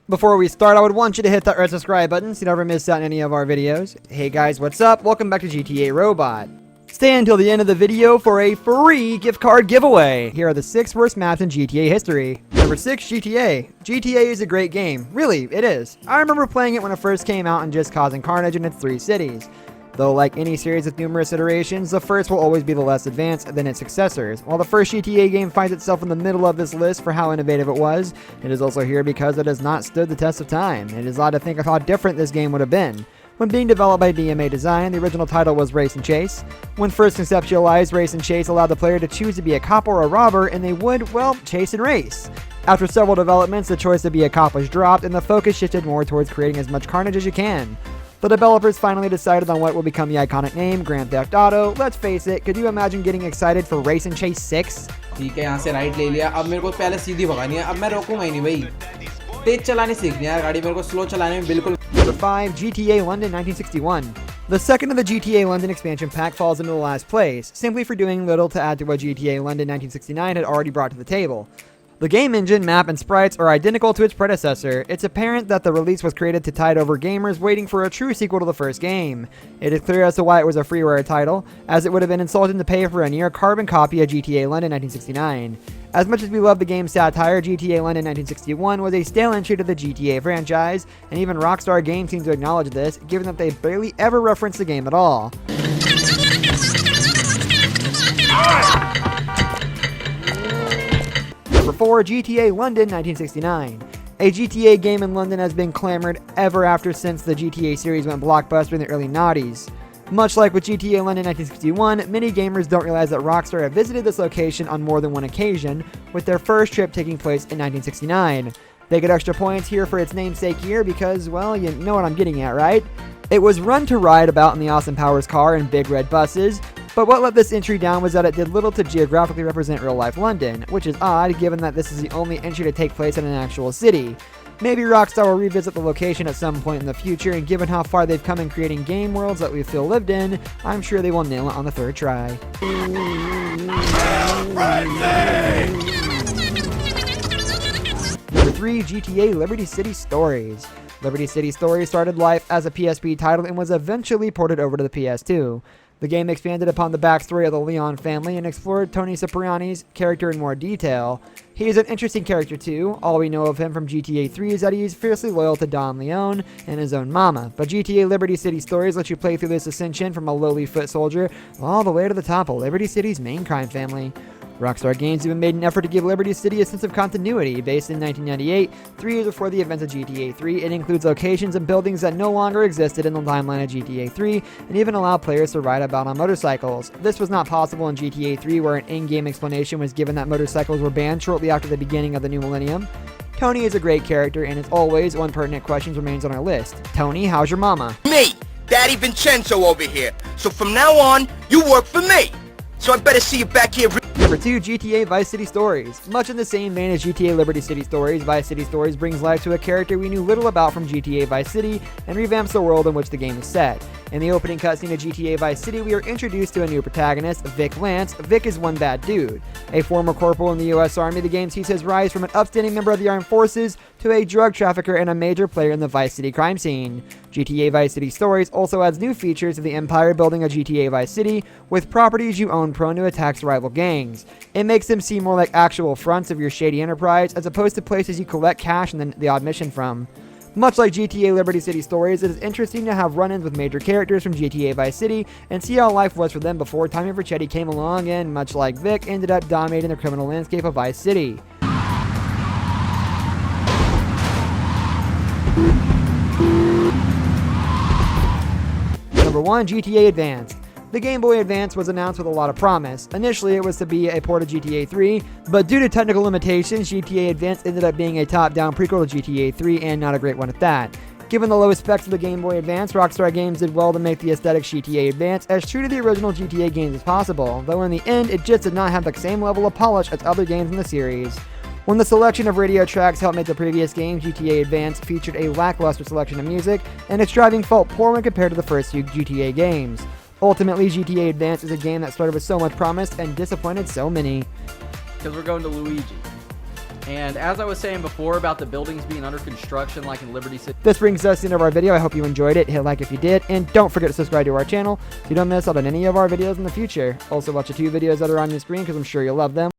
Before we start, I would want you to hit that red subscribe button so you never miss out on any of our videos. Hey guys, what's up? Welcome back to GTA Robot. Stay until the end of the video for a free gift card giveaway. Here are the 6 worst maps in GTA history. Number 6, GTA. GTA is a great game. Really, it is. I remember playing it when it first came out and just causing carnage in its 3 cities. Though like any series with numerous iterations, the first will always be the less advanced than its successors. While the first GTA game finds itself in the middle of this list for how innovative it was, it is also here because it has not stood the test of time. It is odd to think of how different this game would have been. When being developed by DMA Design, the original title was Race and Chase. When first conceptualized, Race and Chase allowed the player to choose to be a cop or a robber, and they would, well, chase and race. After several developments, the choice to be a cop was dropped, and the focus shifted more towards creating as much carnage as you can. The developers finally decided on what will become the iconic name, Grand Theft Auto. Let's face it, could you imagine getting excited for Race and Chase 6? ठीक है, यहाँ से right ले लिया. अब मेरे को पहले सीधी भगानी है. अब मैं रोकूंगा ही नहीं भाई. तेज चलाने सीखनी है गाड़ी, मेरे को स्लो चलाने में बिल्कुल. Number 5, GTA London 1961. The second of the GTA London expansion pack falls into the last place, simply for doing little to add to what GTA London 1969 had already brought to the table. The game engine, map, and sprites are identical to its predecessor. It's apparent that the release was created to tide over gamers waiting for a true sequel to the first game. It is clear as to why it was a freeware title, as it would have been insulting to pay for a near carbon copy of GTA London 1969. As much as we love the game's satire, GTA London 1961 was a stale entry to the GTA franchise, and even Rockstar Games seems to acknowledge this, given that they barely ever reference the game at all. Number 4, GTA London 1969. A GTA game in London has been clamored ever after since the GTA series went blockbuster in the early noughties. Much like with GTA London 1961, many gamers don't realize that Rockstar have visited this location on more than one occasion, with their first trip taking place in 1969. They get extra points here for its namesake year because, well, you know what I'm getting at, right? It was run to ride about in the Austin Powers car and big red buses, but what let this entry down was that it did little to geographically represent real-life London, which is odd given that this is the only entry to take place in an actual city. Maybe Rockstar will revisit the location at some point in the future, and given how far they've come in creating game worlds that we feel lived in, I'm sure they will nail it on the 3rd try. Number 3, GTA Liberty City Stories. Liberty City Stories started life as a PSP title and was eventually ported over to the PS2. The game expanded upon the backstory of the Leon family and explored Tony Cipriani's character in more detail. He is an interesting character too. All we know of him from GTA 3 is that he is fiercely loyal to Don Leon and his own mama, but GTA Liberty City Stories lets you play through this ascension from a lowly foot soldier all the way to the top of Liberty City's main crime family. Rockstar Games even made an effort to give Liberty City a sense of continuity. Based in 1998, 3 years before the events of GTA 3, it includes locations and buildings that no longer existed in the timeline of GTA 3, and even allowed players to ride about on motorcycles. This was not possible in GTA 3, where an in-game explanation was given that motorcycles were banned shortly after the beginning of the new millennium. Tony is a great character, and as always, one pertinent question remains on our list. Tony, how's your mama? Me, Daddy Vincenzo over here. So from now on, you work for me. So I better see you back here. Number 2, GTA Vice City Stories. Much in the same vein as GTA Liberty City Stories, Vice City Stories brings life to a character we knew little about from GTA Vice City and revamps the world in which the game is set. In the opening cutscene of GTA Vice City, we are introduced to a new protagonist, Vic Lance. Vic is one bad dude. A former corporal in the US Army, the game sees his rise from an upstanding member of the armed forces to a drug trafficker and a major player in the Vice City crime scene. GTA Vice City Stories also adds new features to the empire building of GTA Vice City, with properties you own prone to attacks rival gangs. It makes them seem more like actual fronts of your shady enterprise, as opposed to places you collect cash and then the odd mission from. Much like GTA Liberty City Stories, it is interesting to have run-ins with major characters from GTA Vice City and see how life was for them before Tommy Vercetti came along and, much like Vic, ended up dominating the criminal landscape of Vice City. Number 1, GTA Advance. The Game Boy Advance was announced with a lot of promise. Initially, it was to be a port of GTA 3, but due to technical limitations, GTA Advance ended up being a top-down prequel to GTA 3, and not a great one at that. Given the low specs of the Game Boy Advance, Rockstar Games did well to make the aesthetic GTA Advance as true to the original GTA games as possible, though in the end, it just did not have the same level of polish as other games in the series. When the selection of radio tracks helped make the previous game, GTA Advance featured a lackluster selection of music, and its driving felt poor when compared to the first few GTA games. Ultimately, GTA Advance is a game that started with so much promise and disappointed so many. Because we're going to Luigi. And as I was saying before about the buildings being under construction like in Liberty City, This brings us to the end of our video. I hope you enjoyed it. Hit like if you did, and don't forget to subscribe to our channel so you don't miss out on any of our videos in the future. Also, watch the 2 videos that are on your screen because I'm sure you'll love them.